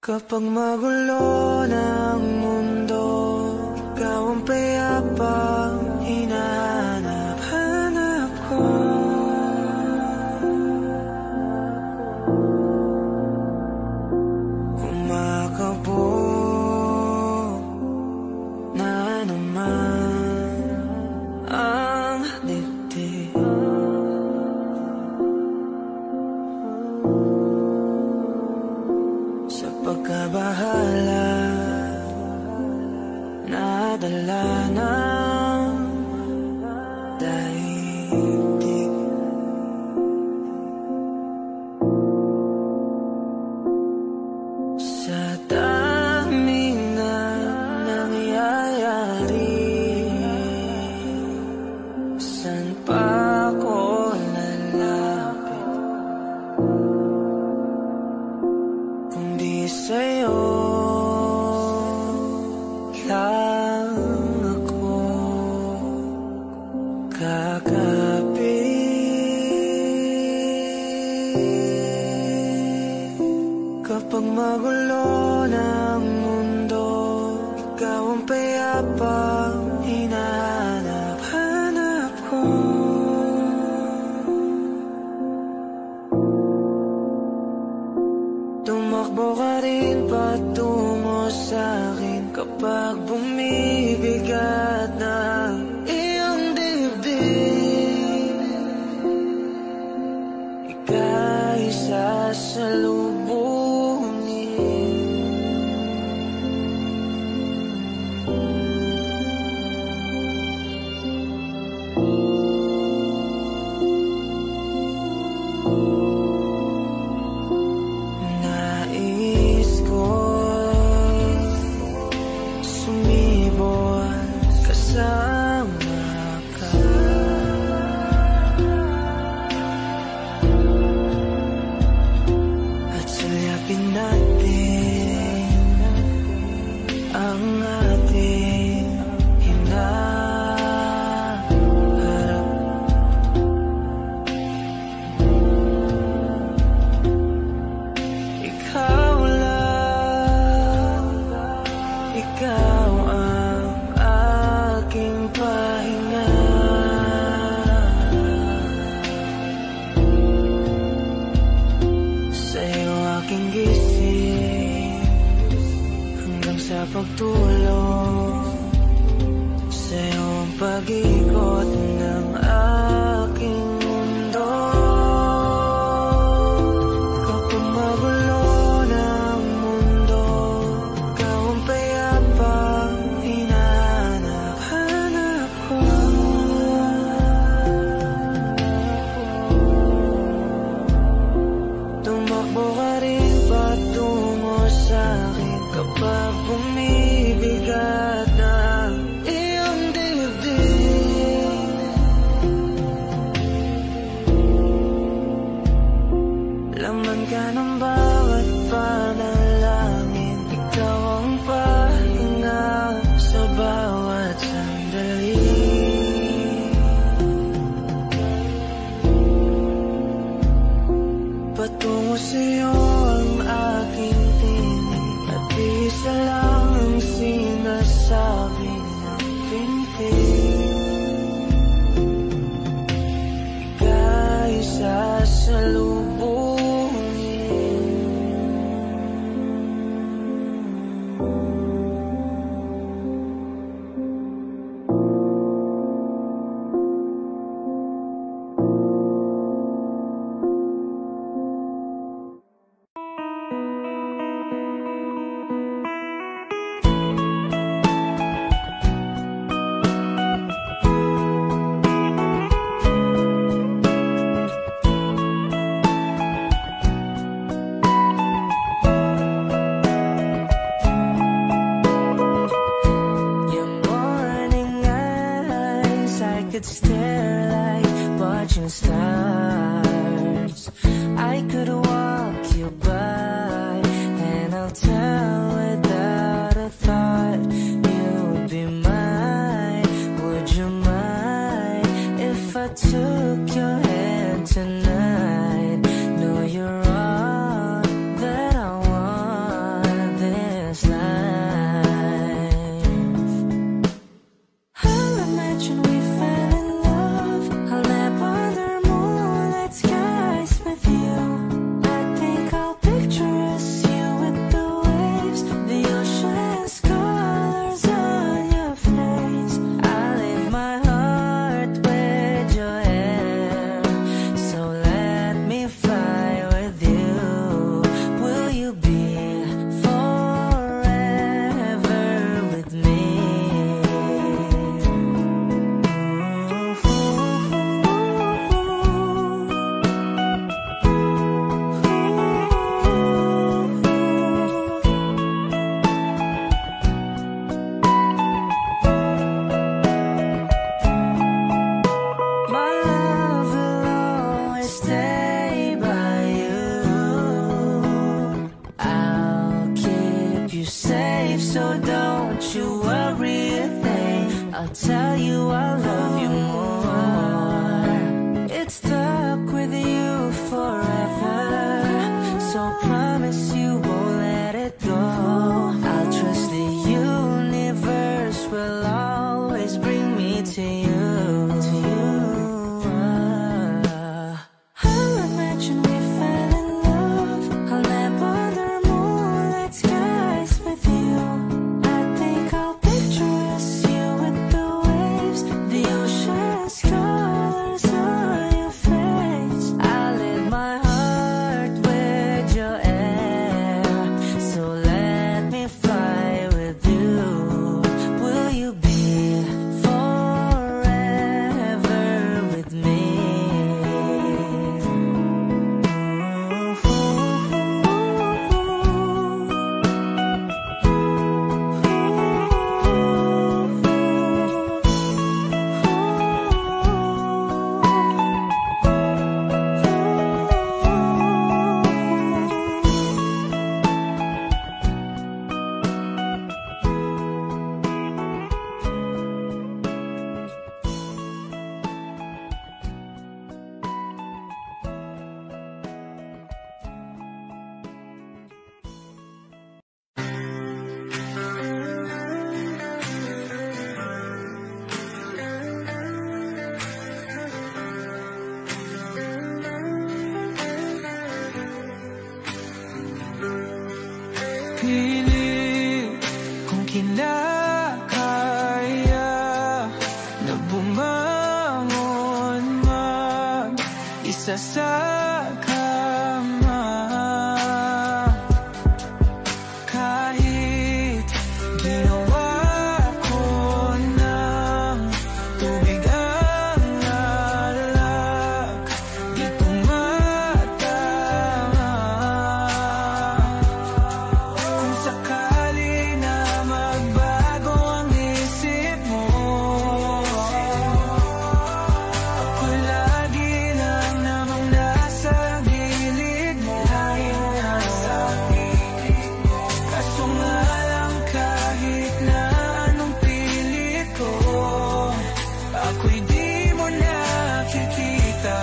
Kapag magulo ng mundo, ikaw ang payapang hinahanap-hanap ko. Kumakabog na naman ang dibdib. Sa pagkabahala, nadala ng daigdig. Sa dami na nangyayari, saan pa ako lalapit kundi sa'yo lang ako kakapit. Kapag magulo ng mundo, ikaw ang payapang hinahanap-hanap ko. Tumakbo ka rin patungo sa'kin kapag bumibigat na iyong dibdib. Ika'y sasalubungin. Nais ko sumibol kasama ka. At sulyapin natin ang ating hinaharap. Ikaw lang, ikaw ang aking pahinga. Sa'yo aking gising hanggang sa pagtulog. Sa'yo ang pag-ikot ng aking mundo. Kapag magulo ng mundo, ikaw ang payapang hinahanap-hanap ko. Tumakbo ka rin patungo sa'kin kapag bumibigat na iyong dibdib. Laman ka ng bawat panalangin, ikaw ang pahinga sa bawat sandali. Patungo sa'yo ang aking tinig, at isa lang ang sinasabi ng pintig. Ika'y sasalubungin. Could stare like watching stars. I could walk you by, and I'll tell without a thought you'd be mine. Would you mind if I took your hand tonight? No, you're all that I want. you safe, so don't you worry a thing. I'll tell you I love you more. It's stuck with you forever, so promise you won't let it go. I'll trust the universe will always bring me to you. I'll imagine we fell in love. I'll nap under moonlight skies with you. I think I'll picture us, you with the waves, the ocean's colors on your face. I live my heart with your air, so let me fly with you. Will you be forever with me? Pilit kung kinakaya na bumangon mag-isa sa kama. Kahit ginawa ko ng tubig ang alak, di tumatama. Kung sakali na magbago ang isip mo, ako lagi lang namang nasa gilid mo. Kaso nga lang kahit na anong pilit ko, ako'y di mo nakikita.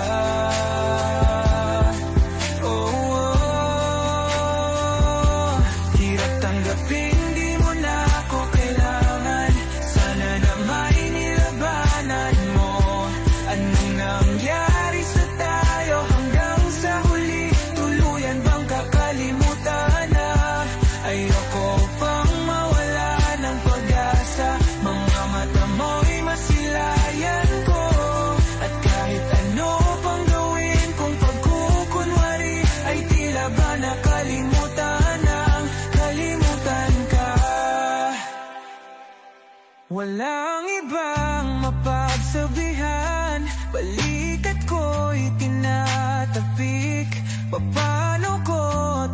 Hirap tanggapin, di mo na ako kailangan. Sana na may nilabanan mo. Anong nangyari sa tayo hanggang sa huli? Tuluyan bang kakalimutan na? Ayoko pang mawala ng pag-asa. Mga mata mo'y masilayan ko. At kahit ano pang gawin kung pagkukunwari, ay tila ba nakalimutan ng kalimutan ka. Walang ibang mapagsabihan, balikat ko'y tinatapik. Paano ko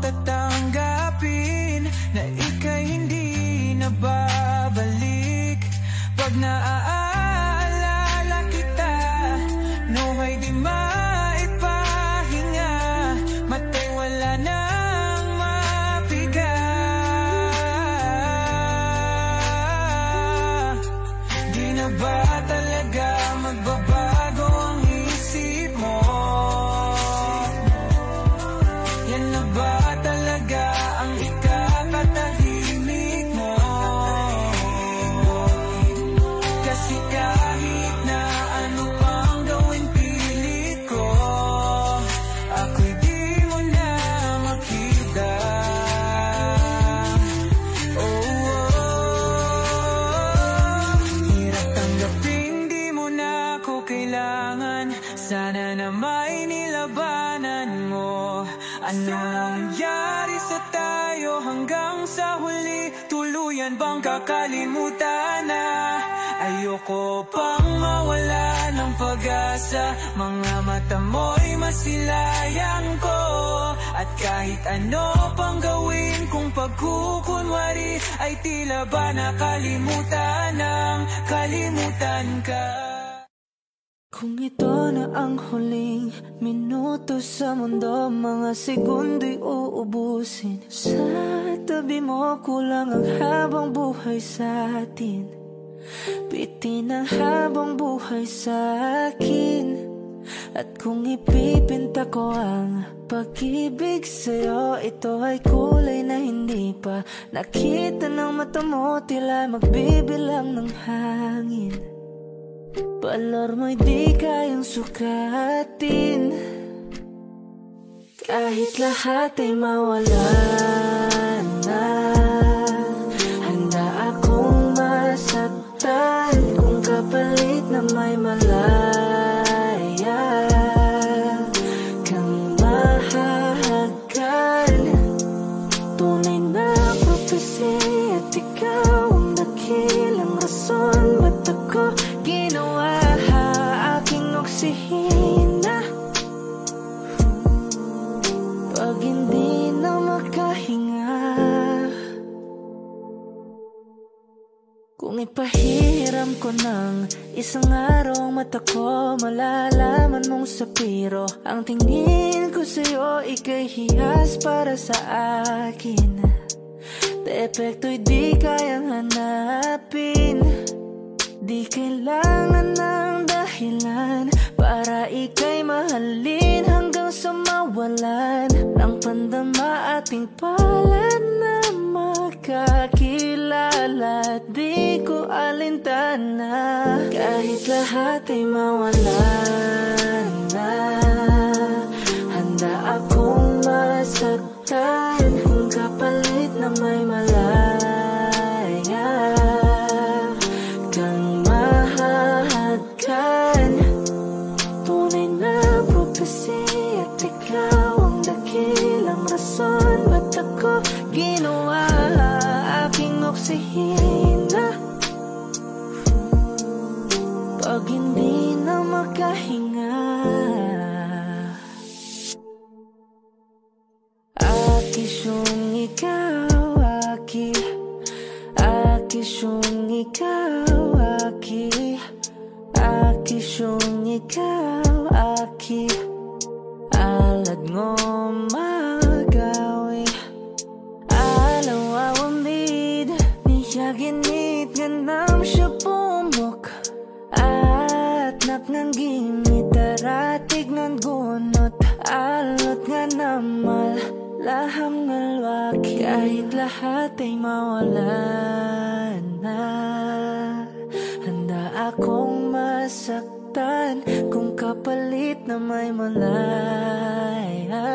tatanggapin na ika'y hindi na babalik? Pag naaalala kita, nuhay di maipahinga. Matay wala nang mapiga. Di na ba talaga magbabago ang isip mo? Yan na ba talaga ang ikakatahimik mo? Kasi kahit na ano pang gawin pilit ko, ako'y di mo na makita. Hirap tanggapin, di mo na ako kailangan. Sana na may nilabanan mo. Ano nangyari sa tayo hanggang sa huli? Tuluyan bang kakalimutan na? Ayoko pang mawala ng pag-asa. Mga mata mo'y masilayan ko. At kahit ano pang gawin kung pagkukunwari, ay tila ba nakalimutan ng kalimutan ka. Kung ito na ang huling minuto sa mundo, mga segundo'y uubusin. Sa tabi mo kulang ang habang buhay sa atin. Bitin ang habang buhay sa akin. At kung ipipinta ko ang pag-ibig sa'yo, ito ay kulay na hindi pa nakita ng mata mo, tila magbibilang ng hangin. Balor mo'y di kayang sukatin. Kahit lahat ay mawala na, handa akong masaktan kung kapalit na may malaya kang mahahagan. Tunay na prophecy at ikaw ang dakilang rason ba't ako ginawa aking oksihina. Pag hindi na makahinga, kung ipahiram ko ng isang araw mata ko, malalaman mong sapiro ang tingin ko sa'yo, ika'y hiyas para sa akin. Depekto'y di kayang hanapin. Di kailangan ng dahilan para ika'y mahalin hanggang sa mawalan ng pandama ating palad na makakilala. Di ko alintana kahit lahat ay mawalan na, handa akong masaktan kung kapalit na may malaya kang mahahagan. Tunay na prophecy at ikaw ang dakilang rason ba't ako ginawa aking oksihina. Pag hindi na makahinga, akisyong ikaw, akisyong ikaw, akisyong ikaw, alad ngo magawi, alaw awamid, niyaginit ganam siya pumok, at naknanggimit aratig ng gunot, alot nga namal laham ngalwaki. Kahit lahat ay mawala na, handa akong masaktan kung kapalit na may malaya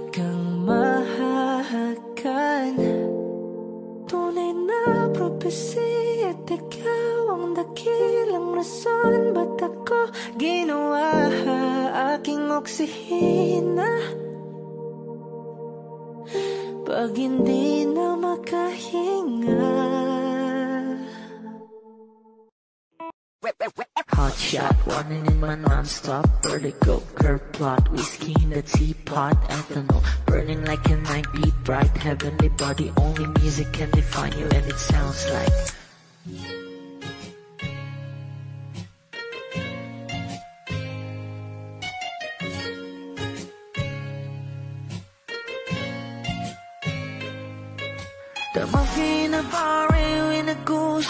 kang mahahagan. Tunay na prophecy at ikaw ang dakilang rason ba't ako ginawa aking oksihina. Pag hindi na makahinga. Hot shot, running in my non-stop vertigo, curve plot, whiskey in the teapot, ethanol, burning like a night beat, bright heavenly body, only music can define you and it sounds like the muffin, a bar, in a goose,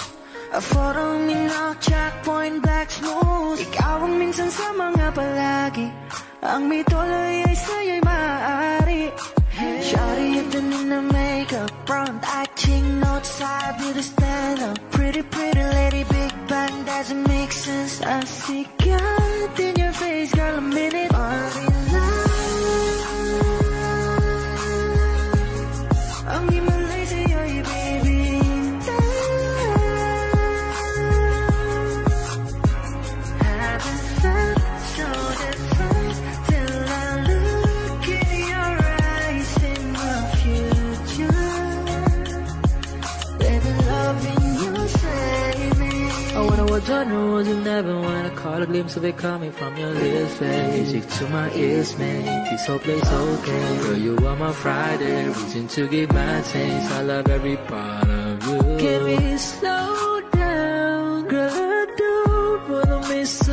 a photo, minok, checkpoint, black smooth. Ikaw ang minsan sa mga palagi, ang may tuloy ay sa'yo'y maaari. Shawty, you've done in the makeup, front acting, notes, I be the stand-up. Pretty, pretty lady, big bang, doesn't make sense. I see God in your face, girl, a minute. Ang himalay sa'yo'y baby, haven't felt so different till I look in your eyes in the future. Baby, loving you, saving. I wanna watch on the roads and never wanna caught a glimpse of it coming from your lips, babe. Music to my ears, man. This whole place okay. Girl, you are my Friday, reason to give my taste. I love every part of you. Can we slow down? Girl, I don't wanna miss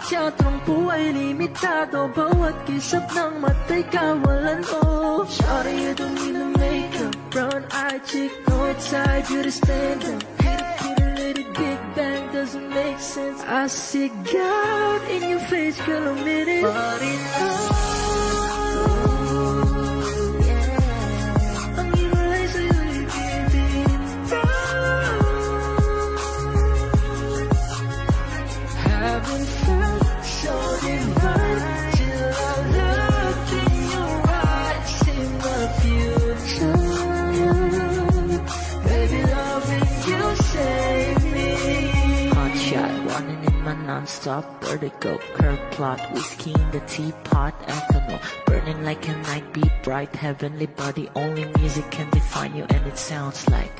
teatrong buhay limitado, bawat kisap ng mata'y kawalan mo. Shawty, you don't need no makeup, brown-eyed chick, no outside, you to stand up. Hit a little big bang, doesn't make sense. I see God in your face, girl, a minute. But in love, haven't felt so divine till I look in your eyes in the future. Baby, loving you save me. Hot shot, running in my non-stop vertigo. Curve plot, whiskey in the teapot, ethanol. Burning like a night, be bright, heavenly body. Only music can define you, and it sounds like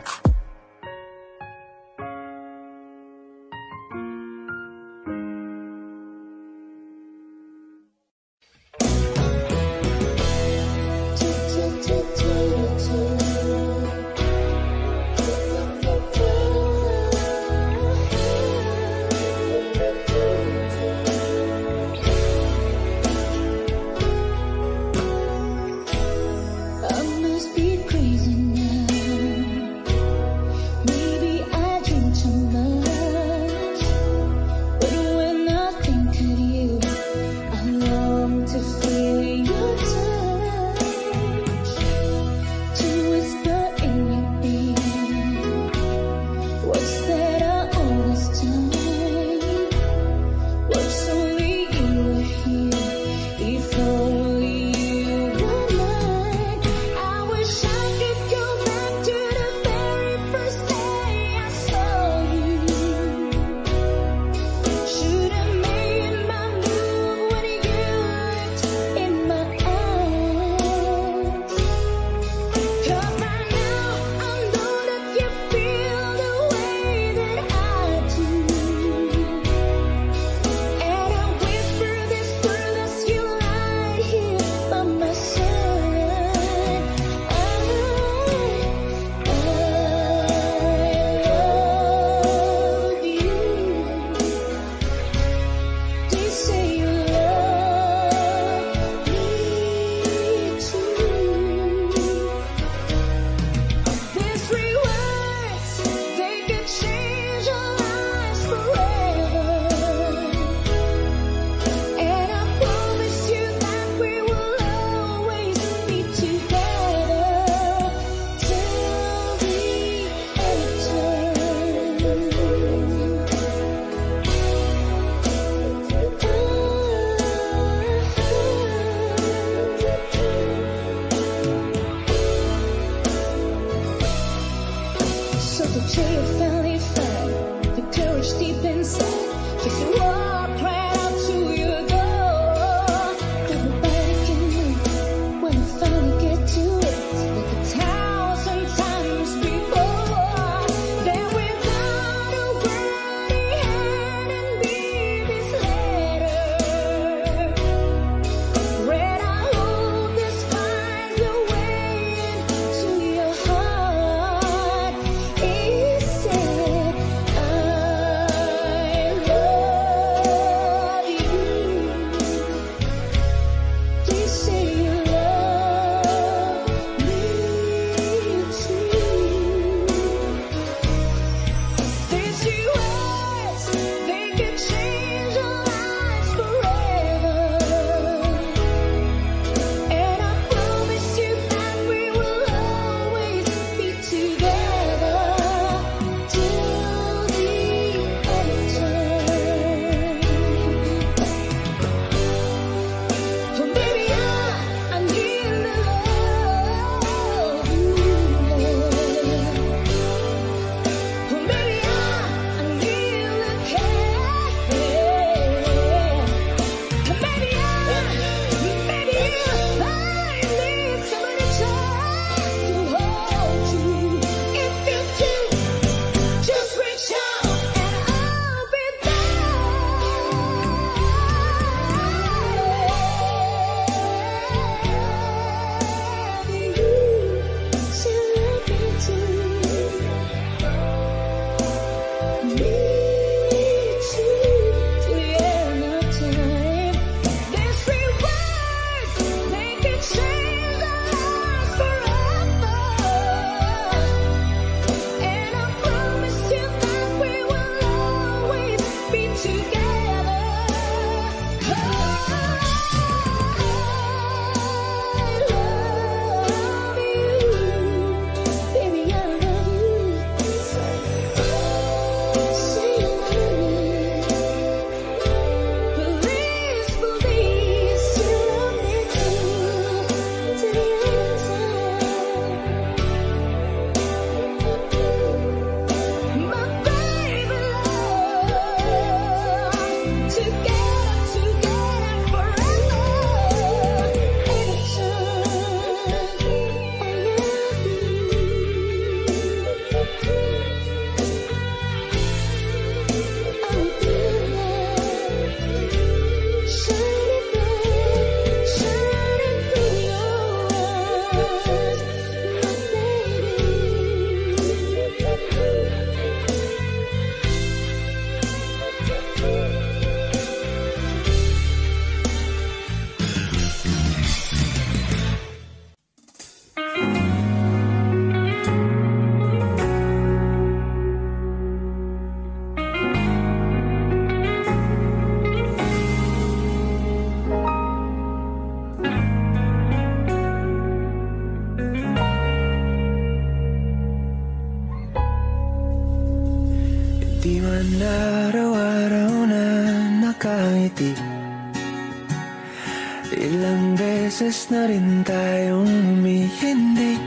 beses na rin tayong humihindi.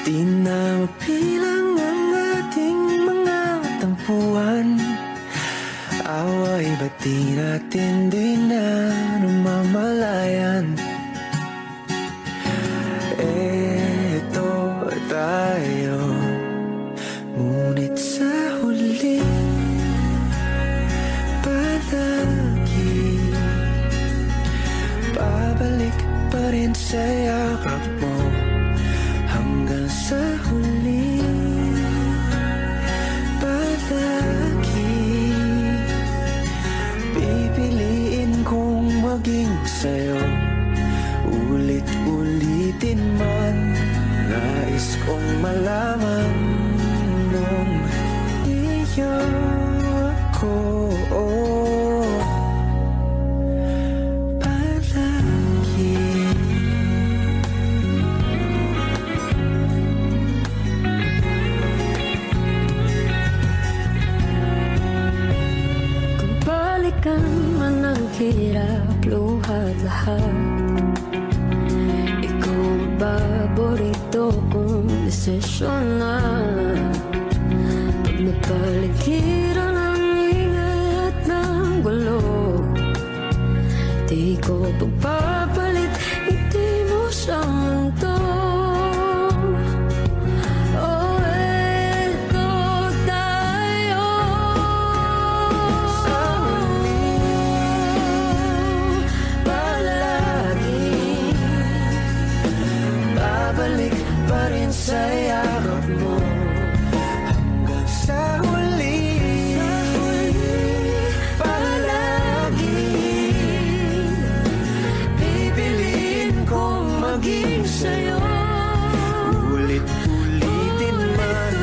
Di na mapilang ang ating mga tampuhan. Away ba't di natin di na namamalayan? Eto tayo, ngunit sa huli palagi babalik pa rin sa yakap mo. Hanggang sa huli palagi pipiliin kong maging sa'yo. Ulit-ulitin man, nais kong malaman nung iyo ko palagi. Kung balikan man ang hirap, luhat lahat, ikaw ang paborito kong desisyon na. Pag napaligiran ang ingay at ng gulo, di ko pagpapalit, hindi mo sa mundo. Oh, eto tayo Sa huli palagi babalik pa rin sa yakap mo. Hanggang sa huli palagi pipiliin kong maging sa'yo. Ulit-ulitin man,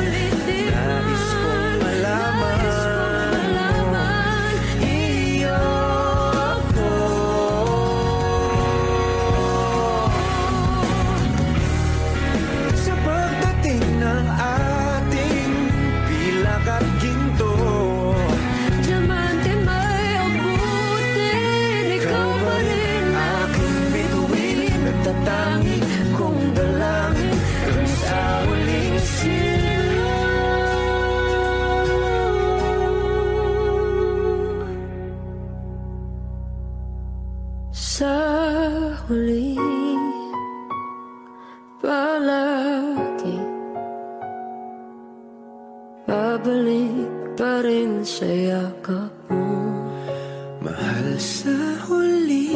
nais kong malaman iyo ko. Sa pagdating ng ating pilak at ginto, diamante may abutin, ikaw pa rin aking bituin, nagtatangi kong dalangin hanggang sa huling sa huli palagi babalik pa rin sa yakap mo. mahal. Sa huli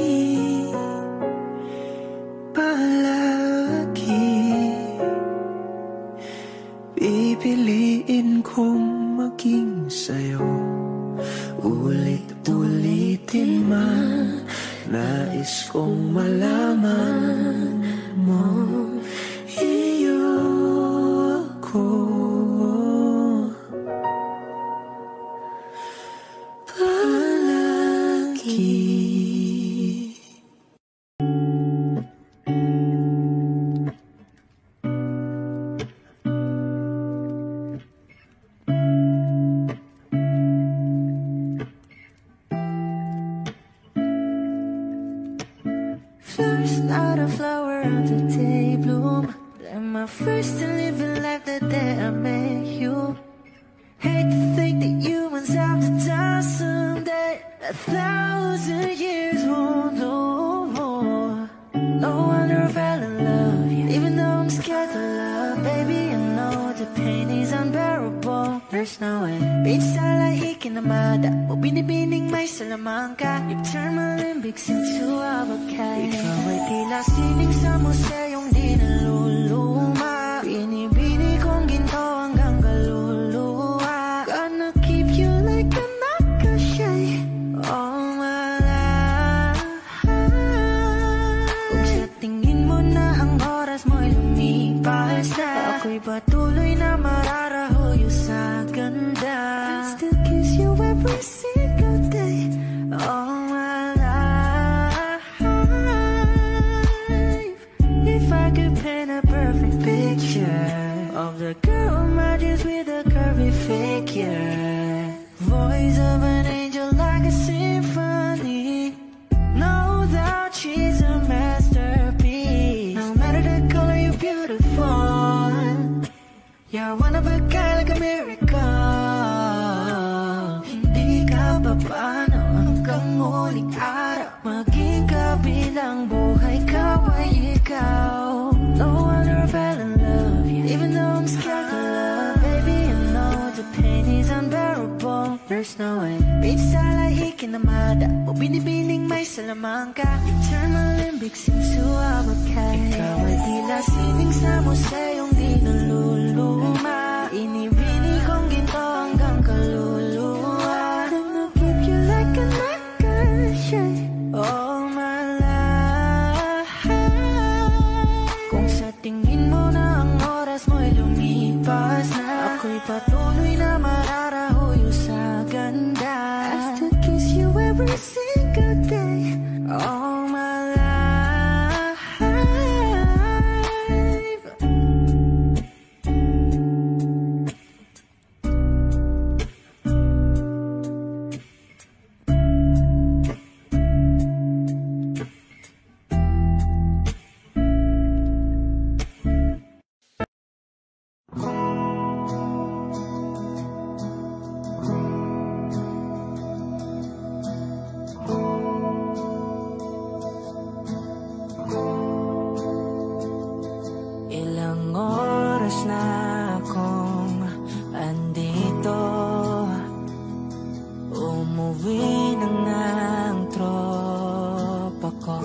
palagi pipiliin kong maging sa'yo. Ulit-ulitin man, nais kong malaman mo iyo ko palagi. First not a flower of the day bloom. Am I first to live a life the day I met you? Hate to think that humans have to die someday. 1,000 years won't know more. No wonder I fell in love, yeah. Even though I'm scared to love, baby, I know the pain is unbearable. There's no way. Beach style like ikinamada, o binibining may salamangka. You turn my limbics into avocado. Ikaw ay tila sining sa museyong di naluluma. Binibini kong ginto hanggang kaluluwa. Gonna keep you like a nakashay all my life. Kung sa tingin mo na ang oras mo'y lumipas na, ako'y patuloy na mararahuyo sa ganda. I'll still kiss you every single day all my life. If I could paint a perfect picture of the girl matches with a curvy figure, voice of an angel like a symphony. Know that she's a You're one of a kind, like a miracle. Hindi ka papaano hanggang muling araw. Maging kabilang buhay ka ay ikaw. No wonder I fell in love, even though I'm scared to love. Baby, I know the pain is unbearable. There's no way Pinsala ikinamada o binibining may salamangka. Eternal limbic seems to abakay. Ikaw ay tila sining sa museyong di naluluma. Inibini kong ginto hanggang kaluluwa. Gonna keep you like a necklace all my life. Kung sa tingin mo na ang oras mo'y lumipas na, ako'y patuloy na mararahuyo sa ganda. I still kiss you every single day all my life. Ilang oras na akong andito, umuwi na ng tropa ko.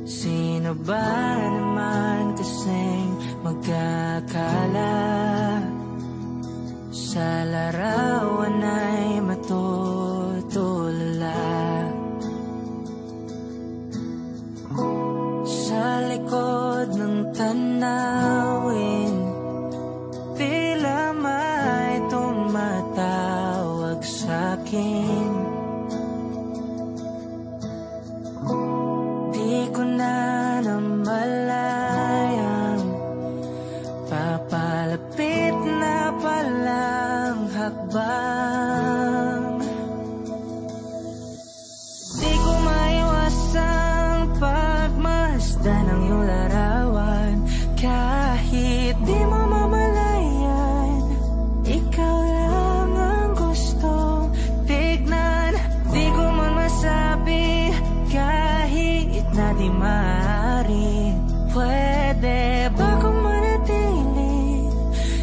Sino ba naman kasing magkakala sa larawan ay matutulala? Sa likod ng tanawin, tila may tumatawag sa'kin. Di ko na namalayang papalapit na palang hakbang. Di ko maiwasang pagmasdan ng iyong larawan. Kahit di mo mamalayan, ikaw lang ang gustong tignan. Di ko man masabi kahit na di maaari. Pwede ba kung manatili,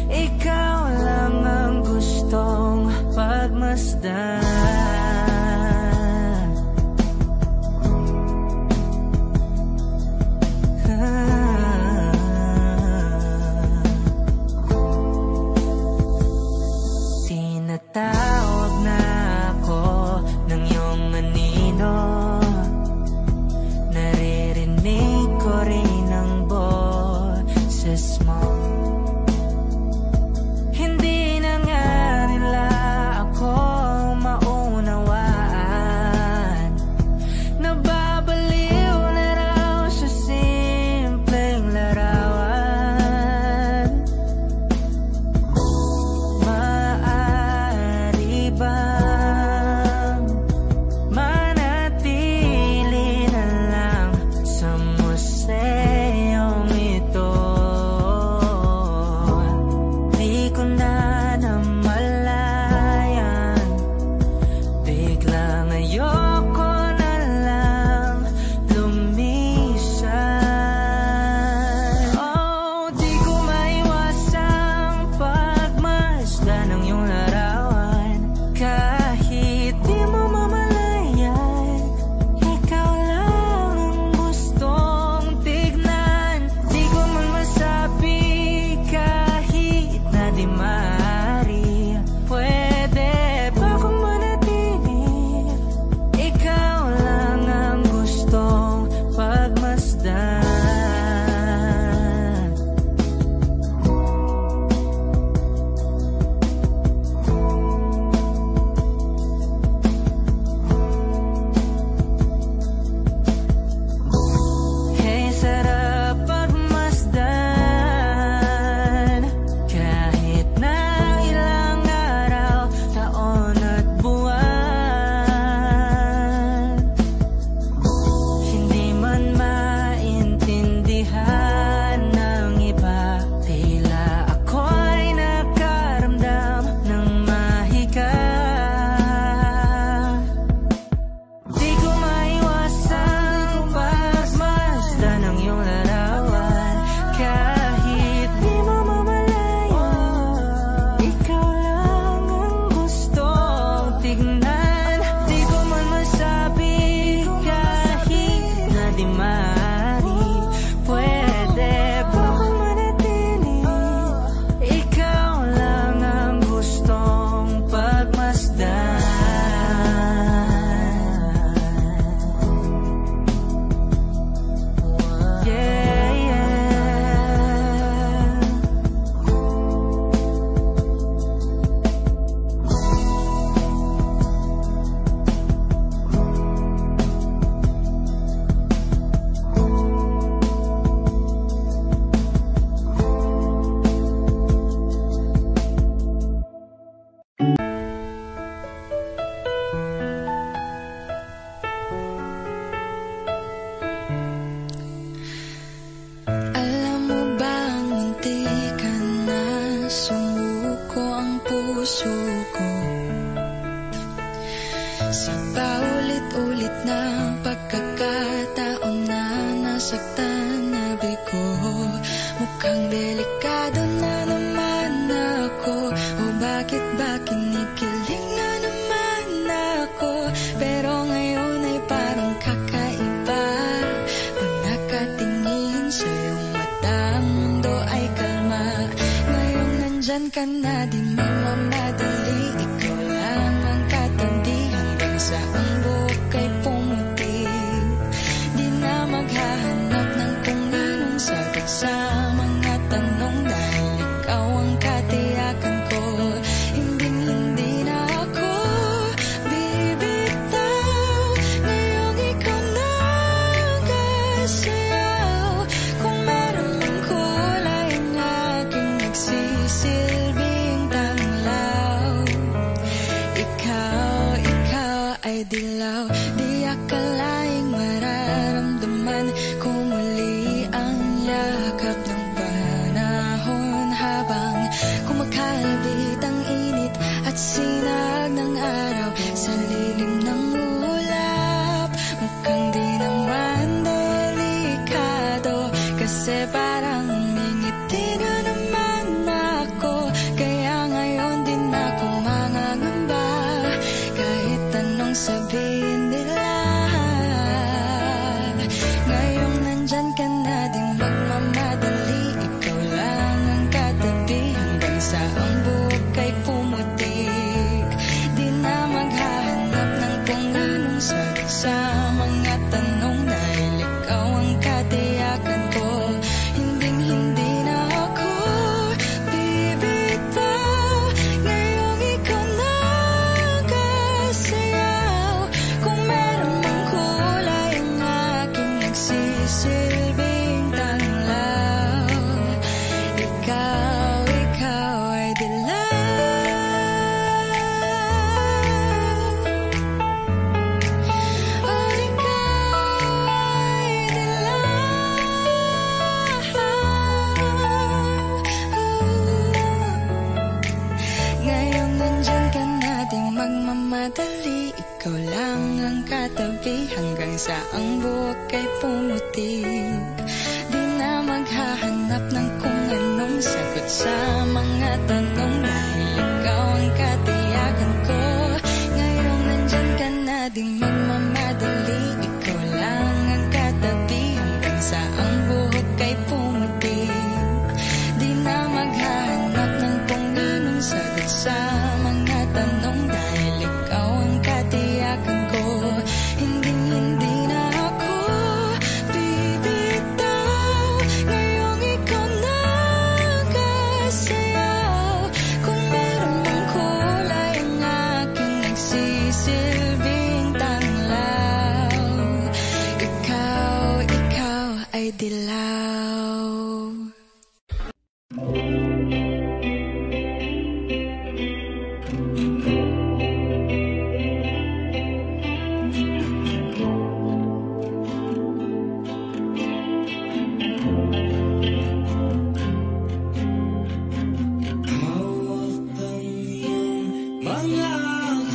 ikaw lang ang gustong pagmasdan. maaari, pwede ba manatili? Ikaw lang ang gustong pagmasdan. Ka na di magmamadali, ikaw lang ang katabi hanggang sa ang buhok ay pumuti. Di na maghahanap ng kung anong sagot sa mga tanong dahil ikaw ang katiyakan ko. Hindi na ako bibitaw, ngayong ikaw na ang kasayaw. Kung meron mang kulay ang aking nagsisil, ay dilaw. Di akalaing mararamdaman ko muli ang yakap ng panahon habang kumakalabit ang init at sinag ng araw sa lilim ng ulap. Mukhang di naman delikado kasi parang umingiti na naman ako, kaya ngayon din ako mangangamba kahit anong sabihin nila. Ngayong nandyan ka na ding magmamadali, ikaw lang ang katabi hanggang sa ang buhok ay pumutik. Di na maghahanap ng kung anong sagot sa mga tanong dahil ikaw ang katiyakan ko. Hindi na ako bibitaw, ngayong ikaw na ang kasayaw. Kung meron mang kulay ang aking nagsisilbing tanglaw, ikaw ay dilaw. Oh, ikaw ay dilaw. Ngayong nandyan ka na ding magmamadali, ikaw lang ang katabi hanggang sa ang buhok ay pumutik. Di na maghahanap ng kung anong sagot sa mga tanong dahil ikaw ang katiyakan ko. Ngayong nandyan ka na ding magmamadali, ikaw lang ang katabi hanggang sa ang buhok ay pumutik. Di na maghahanap ng kung anong sagot sa mga tanong dahil ikaw ang katiyakan ko. Hindi na ako bibitaw, ngayong ikaw na ang kasayaw. Kung meron mang kulay ang aking nagsisilbing tanglaw, ikaw ay dilaw. Mga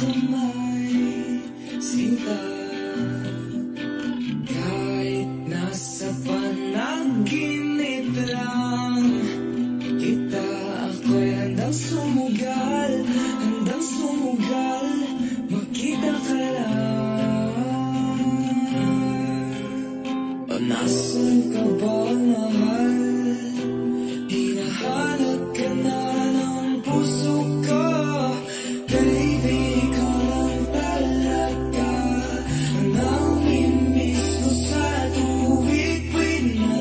kamay, sinta, kahit nasa panaginip lang kita, ako'y handang sumugal, makita ka lang. O na Nasaan ka ba, mahal? Hinahanap ka na ng puso ko. Baby, ikaw lang talaga ang namimiss ko sa tuwid-tuwid na,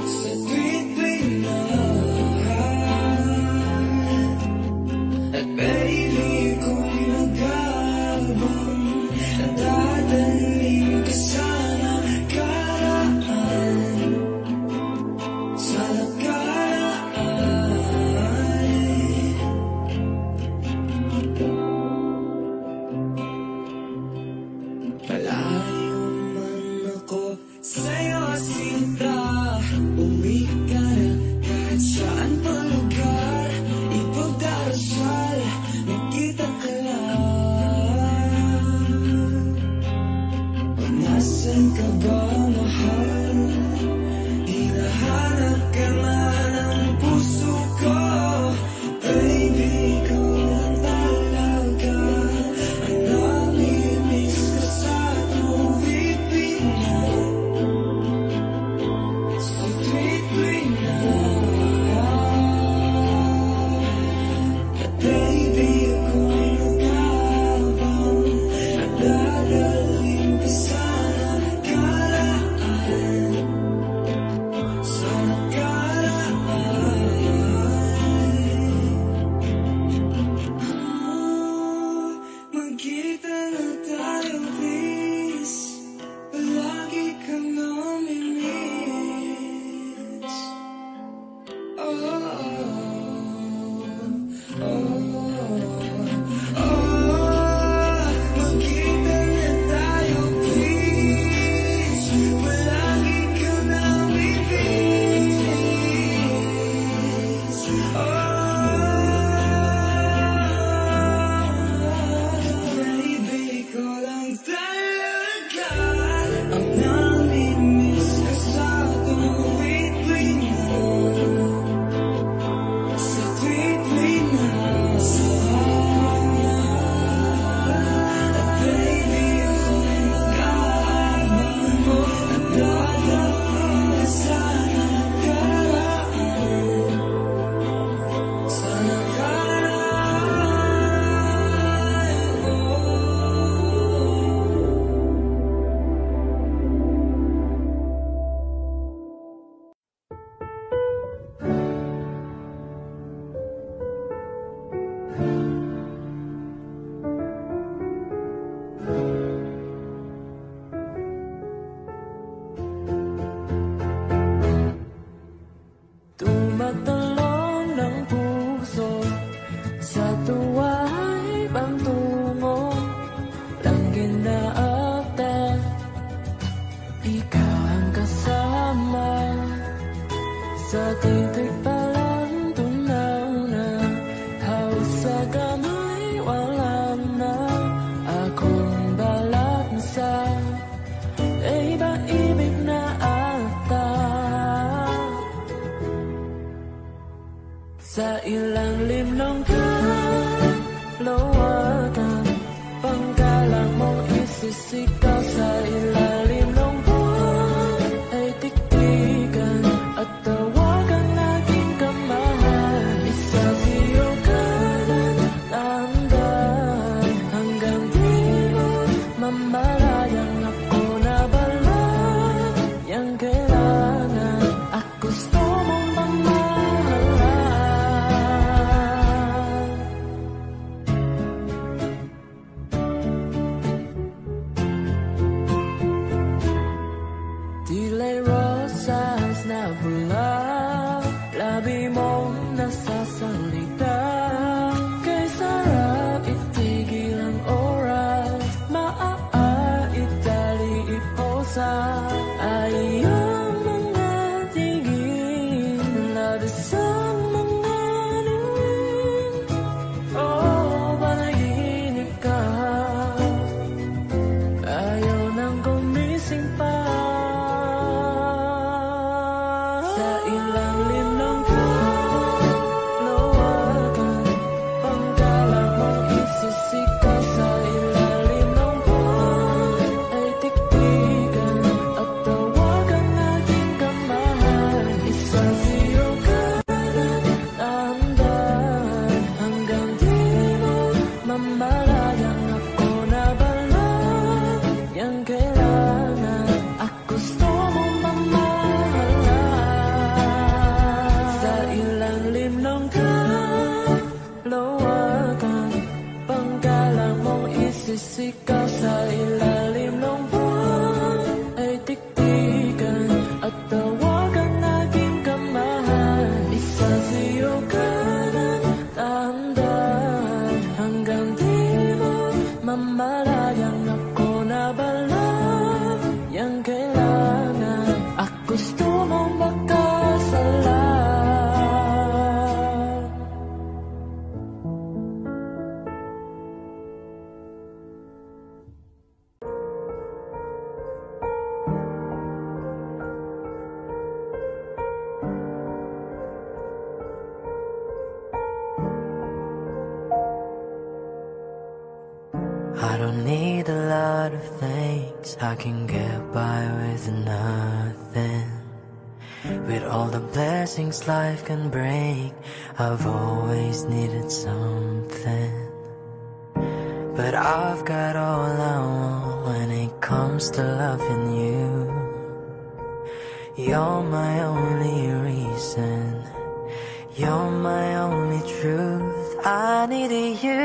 sa tuwid-tuwid na. At baby, ako'y nag-aabang, nadadaling ka sana karaan, sa nakaraan. Malayo man ako sa'yo, sinta, uwi ka na kahit saan pa lugar. Ipagdarasal, magkita ka lang. Nasaan ka ba, mahal? Hinahanap ka na ng puso ko. Baby, ikaw lang talaga ang namimiss ko sa tuwid-tuwid na, sa tuwid-tuwid na. At baby, ako'y nag-aabang, nadadaling ka sa nakaraan, sa nakaraan. Magkita na tayo, please. Palagi kang namimiss. Oh, oh, oh. Magkita na tayo, please. Palagi kang namimiss. Baby, ikaw lang talaga ang namimiss ko sa tuwid-tuwid na, sa tuwid-tuwid na. At baby, ako'y nag-aabang, nadadaling ka sa nakaraan, sa nakaraan. Tumatalon ng puso sa tuwa'y pangtungo, langin na akta, ikaw ang kasama. Sa titik pa lang tunaw na, hawas sa kamay wala na. Akong balat na sa iba-ibig na akta. Sa ilalim ng kalawatan, panggalang mong isisigaw. Sa ilalim ng buwan ay tiktikan at tawagan aking kamahal. Isa siyo kanan tandaan, hanggang di mo mamalayang ako na bala. Yang kailangan at gusto mong pamahalaan. Tila'y rosas na bula, labi mong nasasalita. Kay sarap itigil ang oras, maaitali iposa. Ayaw mga tigil, labis ang mga diwin. Oh, panaginip ka, ayaw nang gumising pa. Sa ilalim ng kalawatan, panggalang mong isisigaw. Sa ilalim ng buwan ay tiktikan tawagan aking kamahan. Isasiyo ka ng dahan-dahan hanggang di mo mamalayang ako na bala. Yang kailangan at gusto mong makasalan. I don't need a lot of things, I can get by with nothing. With all the blessings life can bring, I've always needed something. But I've got all I want when it comes to loving you. You're my only reason, you're my only truth. I needed you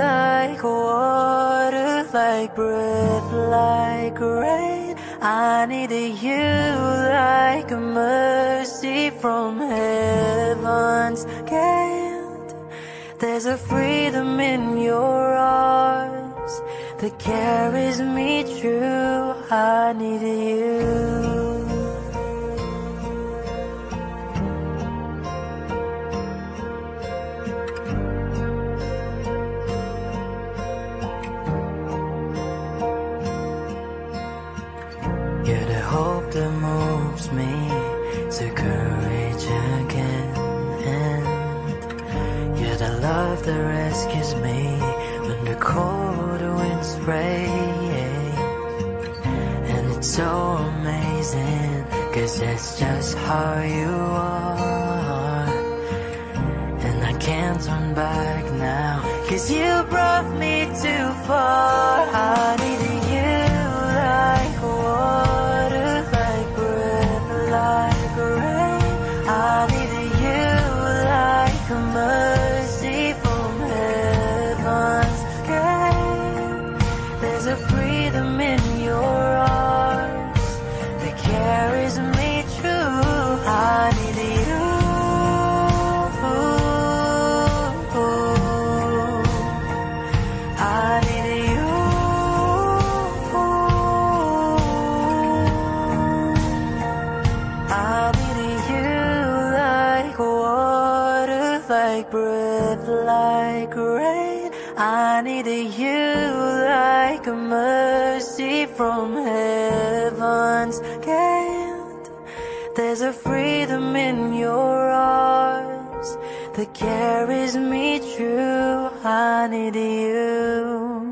like water, like breath, like rain. I needed you like a mercy from heaven's gate. There's a freedom in your arms that carries me through. I needed you. You're the hope that moves me to courage again, and you're the love that rescues me when the cold winds rain. And it's so amazing, 'cause that's just how you are. And I can't turn back now, 'cause you brought me too far. I needed you like water, like breath, like rain. I needed you like a mercy from heaven's gate. There's a freedom in your arms that carries me through. I needed you. I needed you. I needed you like water, like breath, like rain. I needed you like a mercy from heaven's gate. There's a freedom in your arms that carries me through. I needed you.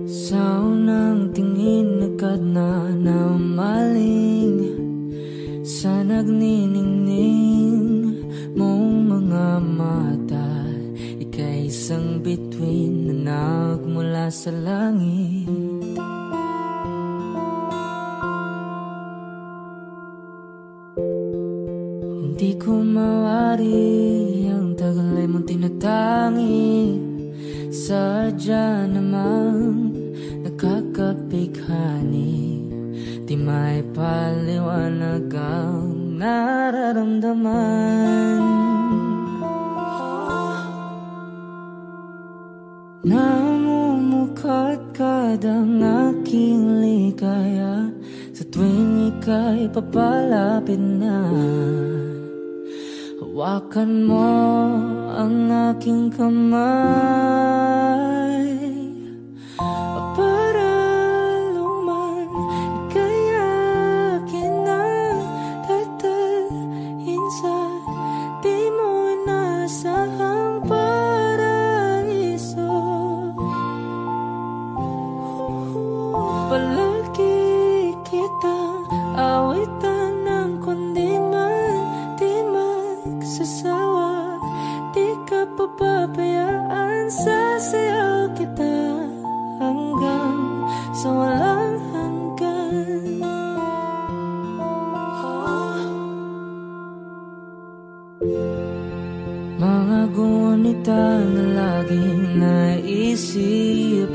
Sa unang tingin agad na namaling sa nagniningning mong mga mata. Ika'y isang bituin na nagmula sa langit. Hindi ko mawari ang tagal ay mong tinatangi. Sadya namang nakakapighani, di may paliwanag ang nararamdaman. Namumukadkad ang aking ligaya sa tuwing ika'y papalapit na. Hawakan mo ang aking kamay para luman ika'y akin ang tatalhin sa di mo inasahang paraiso. Palagi kitang awitan ng kundi man di magsasawa. papabayaan, sasayaw kita hanggang sa walang hanggan. Mga gunita na laging naisip,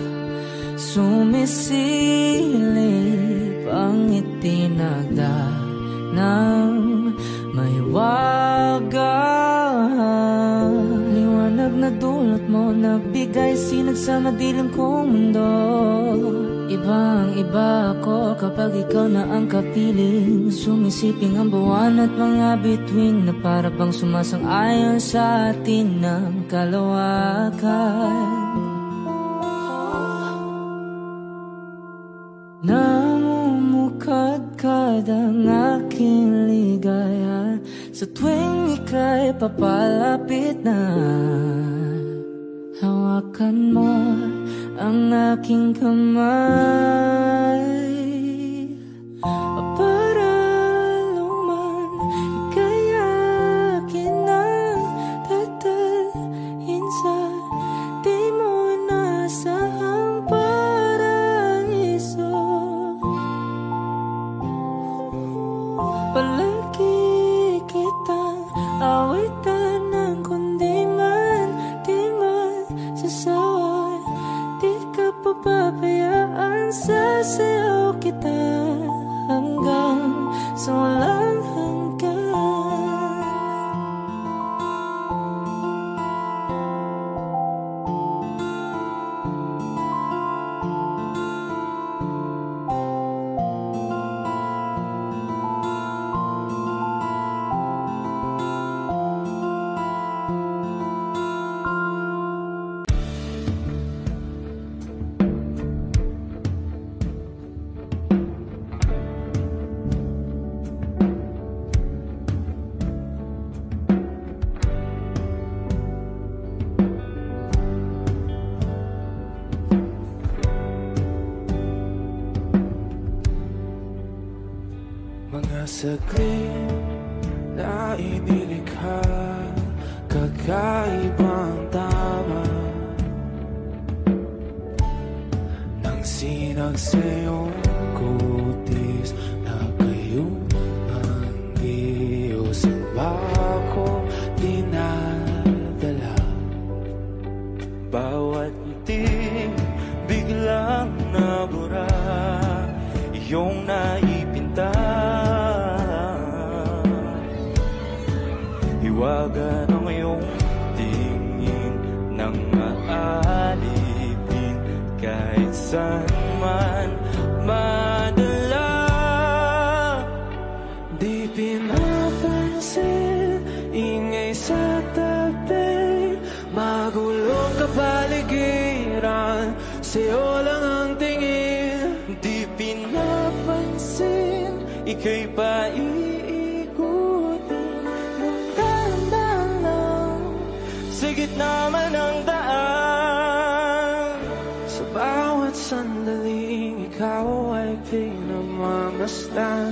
sumisilip ang itinagda ng may wagang liwanag na dulot mo, nagbigay sinag sa madilim kong mundo. Ibang iba ako kapag ikaw na ang kapiling, sumisiping ang buwan at mga bituin na para bang sumasang-ayon sa atin ng kalawakan. Namumukadkad ang aking ligaya sa tuwing ika'y papalapit na. Hawakan mo ang aking kamay para luman, ika'y akin ang tatalhin sa di mo nasahang paraiso. Palagi kitang awitan ng kundi man di man sasawa, di ka papabayaan, sasayaw kita hanggang sa walang hanggan. Mga saglit na inilikha, kakaibang tama nang sinag sa iyong kutis na kayong ang Diyos ang bako dinadala. Bawat ngiti biglang nabura, iyong naipinta. Hiwaga ng iyong tingin nang maalipin kahit saan man madala. Di pinapansin, ingay sa tabi, magulong kapaligiran, sa'yo lang ang tingin. Di pinapansin, ika'y paiikutin ng dahan-dahan lang sa gitna man ng daan. Sa bawat sandaling ikaw ay pinagmamasdan,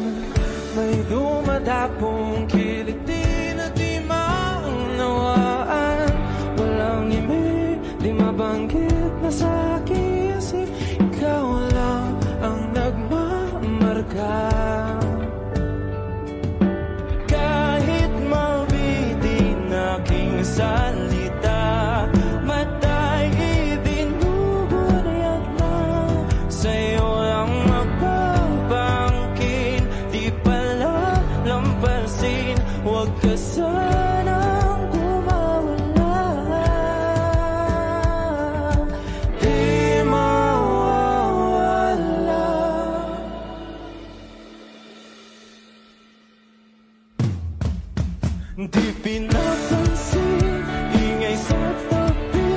may dumadapong kiliti na di maunawaan. Walang imig, di mabanggit na sa aking isip, ikaw lang ang nagmamarka. Kahit mabitin aking salita, matay ibinubunayag na, sa'yo lang magpapangkin. Di pala lampasin, huwag ka sanang gumawala. Di mawawala. Di pinapansin, ingay sa tabi,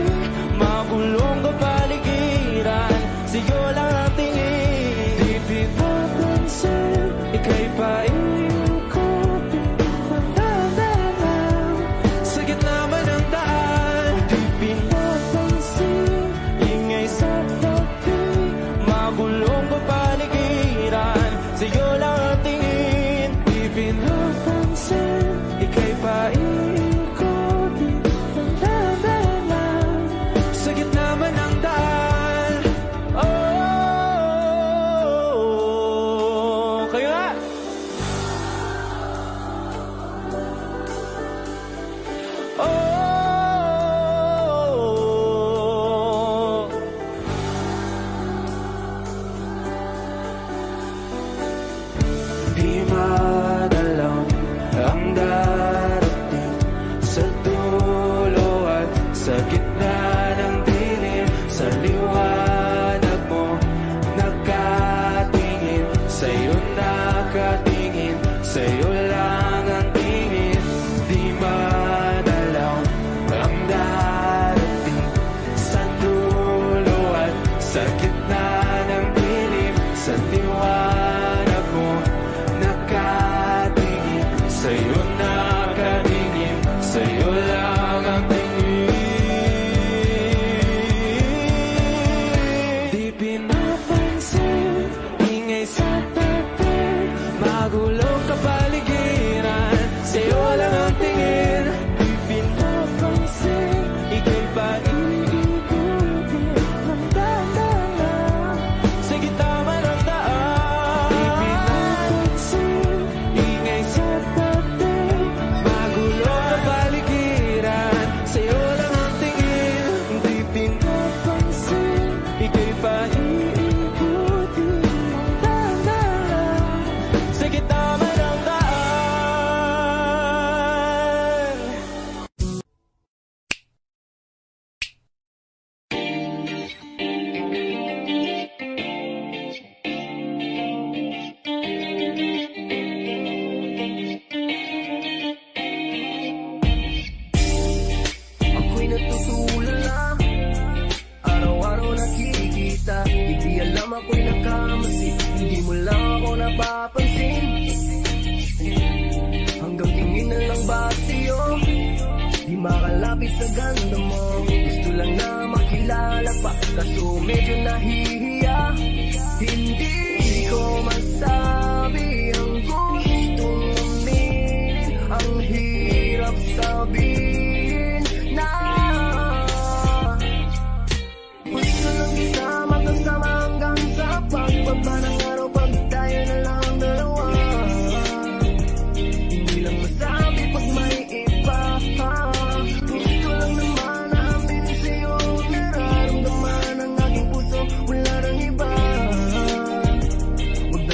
magulong kapaligiran, sa'yo lang ang tingin. Di pinapansin, ika'y paiikutin ng dahan-dahan sa gitna man ng daan. Di pinapansin, ingay sa tabi, magulong kapaligiran, sa'yo lang ang tingin. Di pinapansin, ika'y paiikutin ng dahan-dahan lumapit sa ganda mo. Gusto lang na makilala pa, kaso medyo nahihiya. Hindi ko masabi ang gustong aminin, ang hirap sabihin na gusto lang isama kasama hanggang sa pagbaba ng araw, pag tayo na lang ang dalawa. Hindi lang masabi pag may iba. Gusto lang naman na aminin sa'yo ang nararamdaman ng aking puso, wala nang iba. Huwag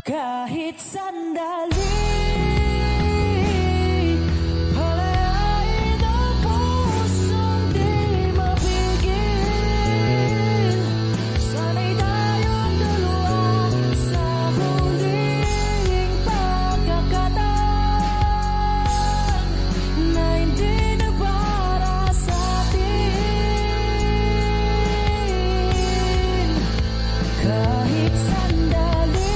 Kahit sandali palayain ang pusong di mapigil. Sana'y tayong dalawa sa muling pagkakataon na hindi na para sa atin. Kahit sandali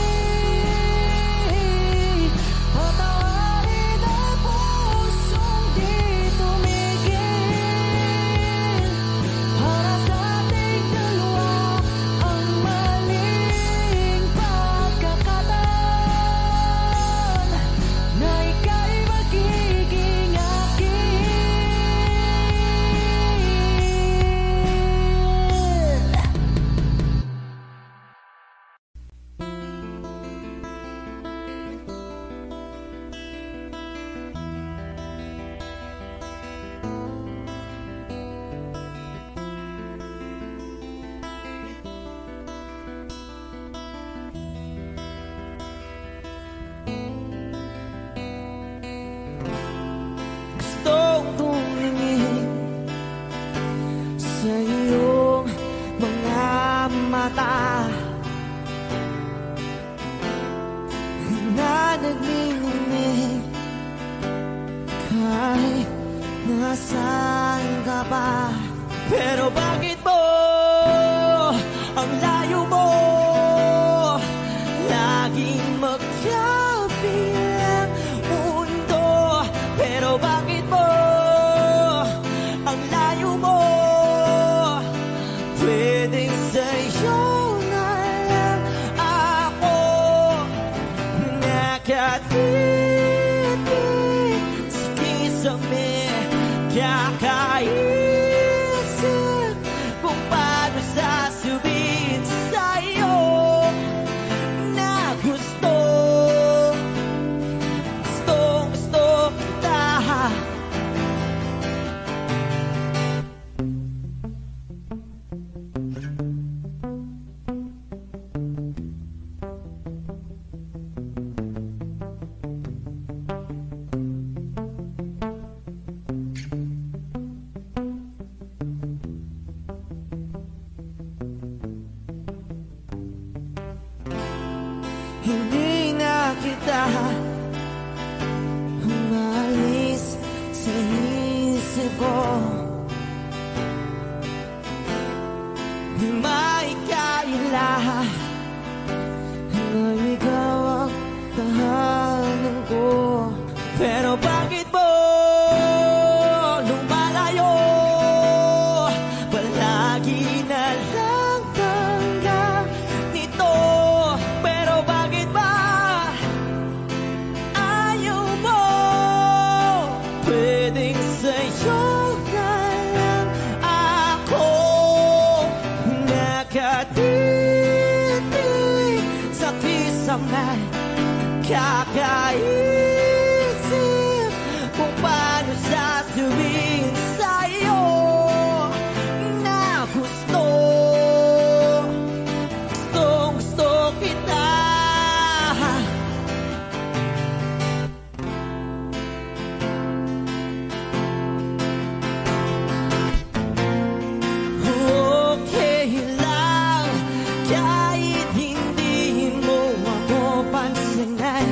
patawarin ang pusong di tumigil. Para sa ating dalawa ang maling pagkakataon na ika'y magiging akin. Gustong tumingin sa iyong mga mata na nagniningning kahit nasaan ka pa. Pero bakit mo ang layo mo laging magsabi ang mundo? Pero bakit mo ang layo mo? Pwedeng sa'yo na lang ako nakatitig sa kisame. Kakaisip kung paano sasabihin sa'yo na gustong kita. Hindi na kita umalis sa isip ko. May kailangan na ikaw ang tahanan ko. Pero bakit mo lumalayo? Palagi na lang tanda nito. Pero bakit ba ayaw mo? Pwedeng sa'yo na lang ako nakatitig sa kisame. Kakaisip kung paano sasabihin sa'yo na gustong kita. Okay lang kahit hindi mo ako pansinin.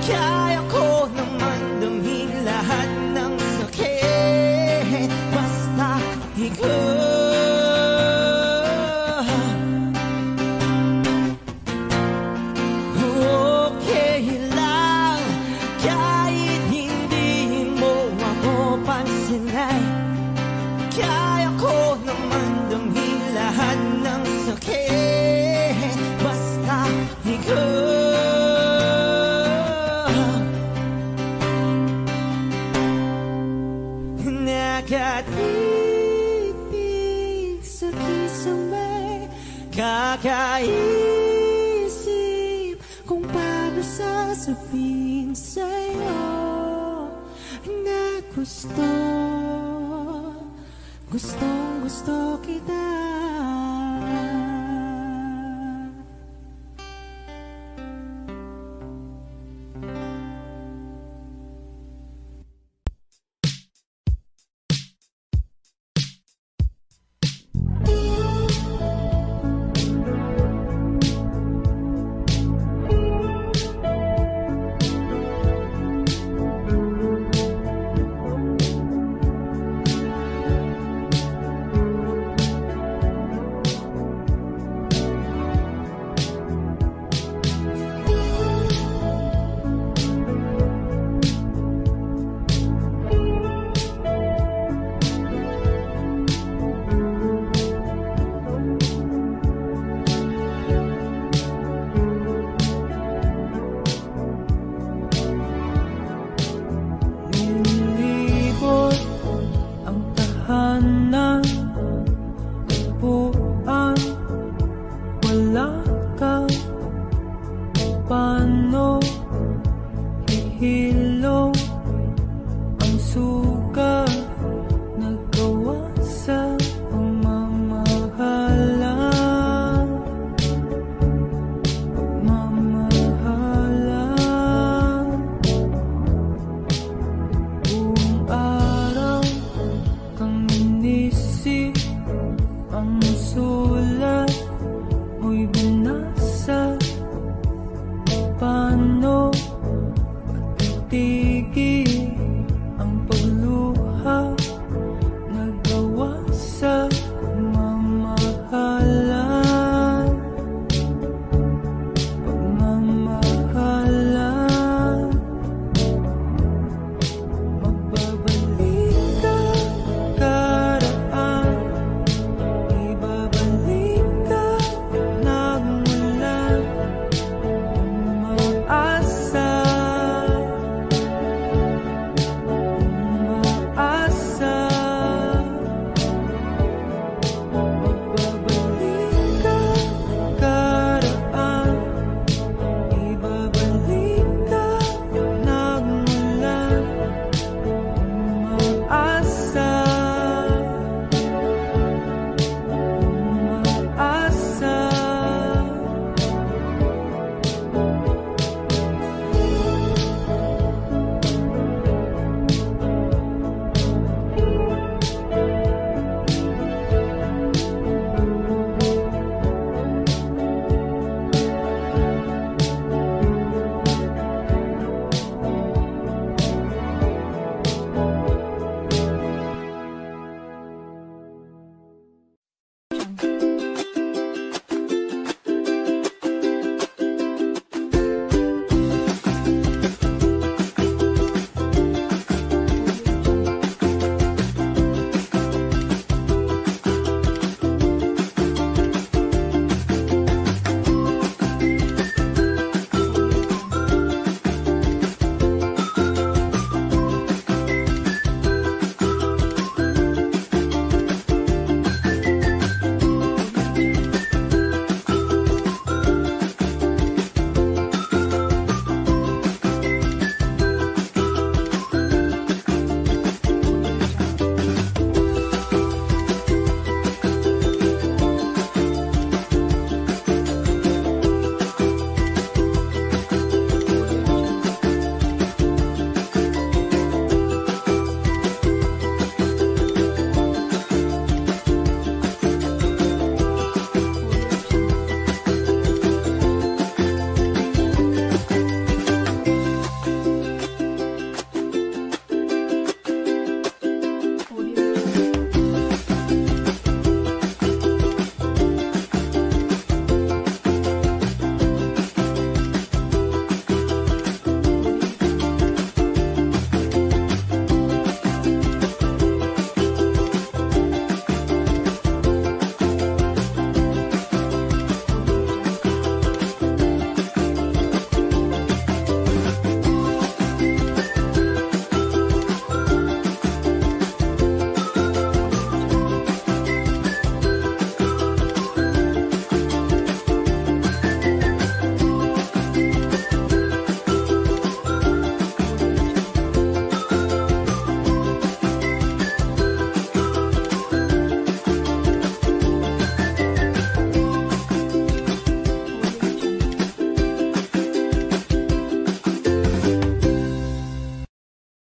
Kaya ko naman damhin lahat ng sakit basta ikaw. Okay lang kahit hindi mo ako pansinin. Kaya ko naman damhin lahat ng sakit basta ikaw. Nakatitig sa kisame. Kakaisip kung paano sasabihin sa'yo na gustong gusto kita.